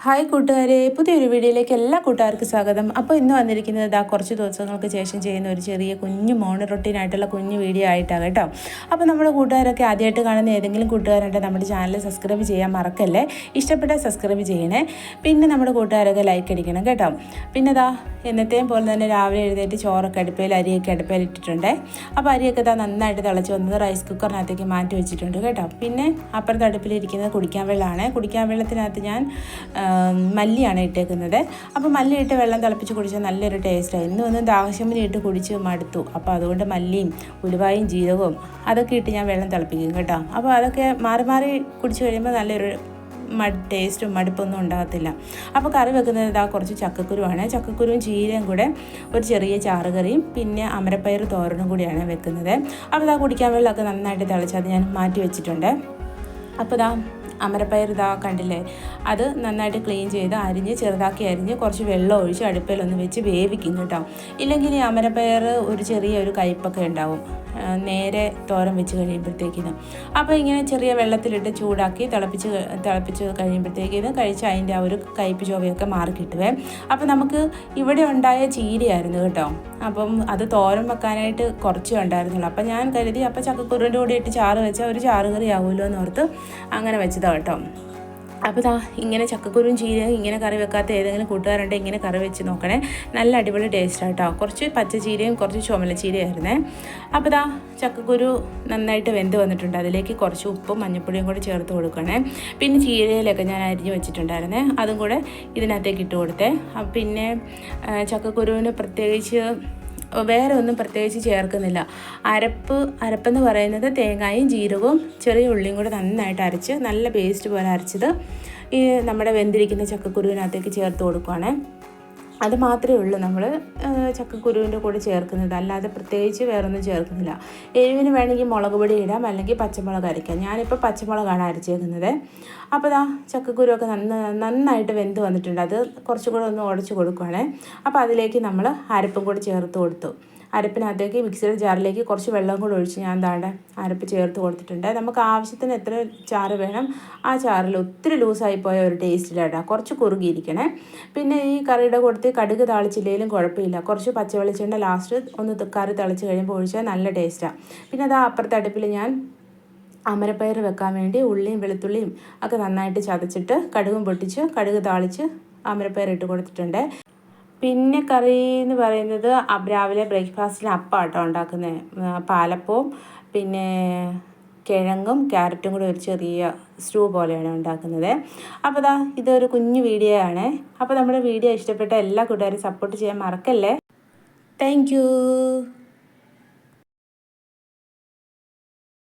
Hi കൂട്ടുകാരെ, പുതിയൊരു വീഡിയോയിലേക്ക് എല്ലാ കൂട്ടുകാർക്കും സ്വാഗതം. അപ്പോൾ ഇന്ന് വന്നിരിക്കുന്നത് കുറച്ച് ദിവസങ്ങൾക്ക് ശേഷം ചെയ്യുന്ന ഒരു ചെറിയ കുഞ്ഞു മോർണിംഗ് റൊട്ടീനായിട്ടുള്ള കുഞ്ഞു വീഡിയോ ആയിട്ടാണ് കേട്ടോ. അപ്പോൾ നമ്മുടെ കൂട്ടുകാരൊക്കെ ആദ്യമായിട്ട് കാണുന്ന ഏതെങ്കിലും കൂട്ടുകാരുണ്ടെങ്കിൽ നമ്മുടെ ചാനൽ സബ്സ്ക്രൈബ് ചെയ്യാൻ മറക്കല്ലേ. ഇഷ്ടപ്പെട്ടാൽ സബ്സ്ക്രൈബ് ചെയ്യണേ. പിന്നെ നമ്മുടെ കൂട്ടുകാരൊക്കെ ലൈക്ക് അടിക്കണം കേട്ടോ. പിന്നെ എന്നത്തെയും പോലെ തന്നെ രാവിലെ എഴുന്നേറ്റ് ചോറൊക്കെ അരിയൊക്കെ അടുപ്പയിൽ ഇട്ടിട്ടുണ്ട്. അപ്പോൾ അരിയൊക്കെ നന്നായിട്ട് തിളച്ച് വന്നത് റൈസ് കുക്കറിനകത്തേക്ക് മാറ്റി വെച്ചിട്ടുണ്ട് കേട്ടോ. പിന്നെ അപ്പുറത്തെ അടുപ്പിലിരിക്കുന്നത് കുടിക്കാൻ വെള്ളമാണ്. കുടിക്കാൻ വെള്ളത്തിനകത്ത് ഞാൻ മല്ലിയാണ് ഇട്ടേക്കുന്നത്. അപ്പോൾ മല്ലി ഇട്ട് വെള്ളം തിളപ്പിച്ച് കുടിച്ചാൽ നല്ലൊരു ടേസ്റ്റാണ്. ഇന്ന് ദാഹശമനി ഇട്ട് കുടിച്ച് മടുത്തു. അപ്പോൾ അതുകൊണ്ട് മല്ലിയും ഉലുവായും ജീരകവും അതൊക്കെ ഇട്ട് ഞാൻ വെള്ളം തിളപ്പിക്കും കേട്ടോ. അപ്പോൾ അതൊക്കെ മാറി മാറി കുടിച്ച് കഴിയുമ്പോൾ നല്ലൊരു ടേസ്റ്റും മടുപ്പൊന്നും ഉണ്ടാകത്തില്ല. അപ്പോൾ കറി വെക്കുന്നത് കുറച്ച് ചക്കക്കുരുവാണ്. ചക്കക്കുരുവും ചീരയും കൂടെ ഒരു ചെറിയ ചാറുകറിയും പിന്നെ അമരപ്പയർ തോരനും കൂടിയാണ് വെക്കുന്നത്. അപ്പോൾ കുടിക്കാൻ വെള്ളമൊക്കെ നന്നായിട്ട് തിളച്ച് അത് ഞാൻ മാറ്റി വെച്ചിട്ടുണ്ട്. അപ്പോൾ അമരപ്പയർ കണ്ടില്ലേ, അത് നന്നായിട്ട് ക്ലീൻ ചെയ്ത് ചെറുതാക്കി അരിഞ്ഞ് കുറച്ച് വെള്ളം ഒഴിച്ച് അടുപ്പിലൊന്ന് വെച്ച് വേവിക്കും കേട്ടോ. ഇല്ലെങ്കിൽ ഈ അമരപ്പയർ ഒരു ചെറിയൊരു കയ്പ്പൊക്കെ ഉണ്ടാവും നേരെ തോരൻ വെച്ച് കഴിയുമ്പോഴത്തേക്കിന്. അപ്പോൾ ഇങ്ങനെ ചെറിയ വെള്ളത്തിലിട്ട് ചൂടാക്കി തിളപ്പിച്ച് കഴിയുമ്പോഴത്തേക്കിന് കഴിച്ച് അതിൻ്റെ ആ ഒരു കയ്പ്പ് ചൊവയൊക്കെ മാറി കിട്ടുവേ. അപ്പോൾ നമുക്ക് ഇവിടെ ഉണ്ടായ ചീരയായിരുന്നു കേട്ടോ. അപ്പം അത് തോരൻ വെക്കാനായിട്ട് കുറച്ചേ ഉണ്ടായിരുന്നുള്ളൂ. അപ്പം ഞാൻ കരുതി അപ്പോൾ ചക്കക്കുരുവിൻ്റെ കൂടെ ഇട്ട് ചാറ് വെച്ചാൽ ഒരു ചാറുകറി ആവുമല്ലോ എന്നോർത്ത് അങ്ങനെ വെച്ചതാണ് കേട്ടോ. അപ്പോൾ ഇങ്ങനെ ചക്കക്കുരുവും ചീരയും ഇങ്ങനെ കറി വെക്കാത്ത ഏതെങ്കിലും കൂട്ടുകാരുണ്ടെങ്കിൽ ഇങ്ങനെ കറി വെച്ച് നോക്കണേ. നല്ല അടിപൊളി ടേസ്റ്റാണ് കേട്ടോ. കുറച്ച് പച്ചച്ചീരയും കുറച്ച് ചുമലച്ചീരയായിരുന്നേ. അപ്പോൾ ചക്കക്കുരു നന്നായിട്ട് വെന്ത് വന്നിട്ടുണ്ട്. അതിലേക്ക് കുറച്ച് ഉപ്പും മഞ്ഞൾപ്പൊടിയും കൂടി ചേർത്ത് കൊടുക്കണേ. പിന്നെ ചീരയിലൊക്കെ ഞാൻ അരിഞ്ഞ് വെച്ചിട്ടുണ്ടായിരുന്നേ, അതും കൂടെ ഇതിനകത്തേക്ക് ഇട്ട് കൊടുത്തേ. പിന്നെ ചക്കക്കുരുവിന് വേറെ ഒന്നും പ്രത്യേകിച്ച് ചേർക്കുന്നില്ല. അരപ്പെന്ന് പറയുന്നത് തേങ്ങയും ജീരകവും ചെറിയ ഉള്ളിയും കൂടെ നന്നായിട്ട് അരച്ച് നല്ല പേസ്റ്റ് പോലെ അരച്ചത് ഈ നമ്മുടെ വെന്തിരിക്കുന്ന ചക്കക്കുരുവിനകത്തേക്ക് ചേർത്ത് കൊടുക്കുകയാണ്. അത് മാത്രമേ ഉള്ളൂ നമ്മൾ ചക്കക്കുരുവിൻ്റെ കൂടെ ചേർക്കുന്നത്, അല്ലാതെ പ്രത്യേകിച്ച് വേറൊന്നും ചേർക്കുന്നില്ല. എരിവിന് വേണമെങ്കിൽ മുളക് പൊടി ഇടാം, അല്ലെങ്കിൽ പച്ചമുളക് അരയ്ക്കാം. ഞാനിപ്പോൾ പച്ചമുളകാണ് അരച്ചേക്കുന്നത്. അപ്പോൾ ചക്കക്കുരുവൊക്കെ നന്നായിട്ട് വെന്ത് വന്നിട്ടുണ്ട്. അത് കുറച്ചും കൂടെ ഒന്ന് ഉടച്ച് കൊടുക്കുകയാണേ. അപ്പോൾ അതിലേക്ക് നമ്മൾ അരപ്പും കൂടി ചേർത്ത് കൊടുത്തു. അരപ്പിനകത്തേക്ക് മിക്സിയുടെ ജാറിലേക്ക് കുറച്ച് വെള്ളം കൂടെ ഒഴിച്ച് ഞാൻ അരപ്പ് ചേർത്ത് കൊടുത്തിട്ടുണ്ട്. നമുക്ക് ആവശ്യത്തിന് എത്ര ചാറ് വേണം ആ ചാറിൽ ഒത്തിരി ലൂസായി പോയ ഒരു ടേസ്റ്റിലാട്ടോ, കുറച്ച് കുറുകിയിരിക്കണേ. പിന്നെ ഈ കറിയുടെ കൊടുത്ത് കടുക് താളിച്ചില്ലെങ്കിലും കുഴപ്പമില്ല. കുറച്ച് പച്ചവെളിച്ചെണ്ണ ലാസ്റ്റ് ഒന്ന് കറി തിളച്ച് കഴിയുമ്പോൾ ഒഴിച്ചാൽ നല്ല ടേസ്റ്റാണ്. പിന്നെ അപ്പുറത്തെ അടുപ്പിൽ ഞാൻ അമരപ്പയർ വെക്കാൻ വേണ്ടി ഉള്ളിയും വെളുത്തുള്ളിയും ഒക്കെ നന്നായിട്ട് ചതച്ചിട്ട് കടുകും പൊട്ടിച്ച് കടുക് താളിച്ച് അമരപ്പയർ ഇട്ട് കൊടുത്തിട്ടുണ്ട്. പിന്നെ കറി എന്ന് പറയുന്നത് രാവിലെ ബ്രേക്ക്ഫാസ്റ്റിന് അപ്പാട്ടോ ഉണ്ടാക്കുന്നത്. പാലപ്പവും പിന്നെ കിഴങ്ങും ക്യാരറ്റും കൂടി ഒരു ചെറിയ സ്റ്റൂ പോലെയാണ് ഉണ്ടാക്കുന്നത്. അപ്പോൾ ഇതൊരു കുഞ്ഞു വീഡിയോ ആണ്. അപ്പോൾ നമ്മുടെ വീഡിയോ ഇഷ്ടപ്പെട്ട എല്ലാ കൂട്ടുകാരും സപ്പോർട്ട് ചെയ്യാൻ മറക്കല്ലേ. താങ്ക്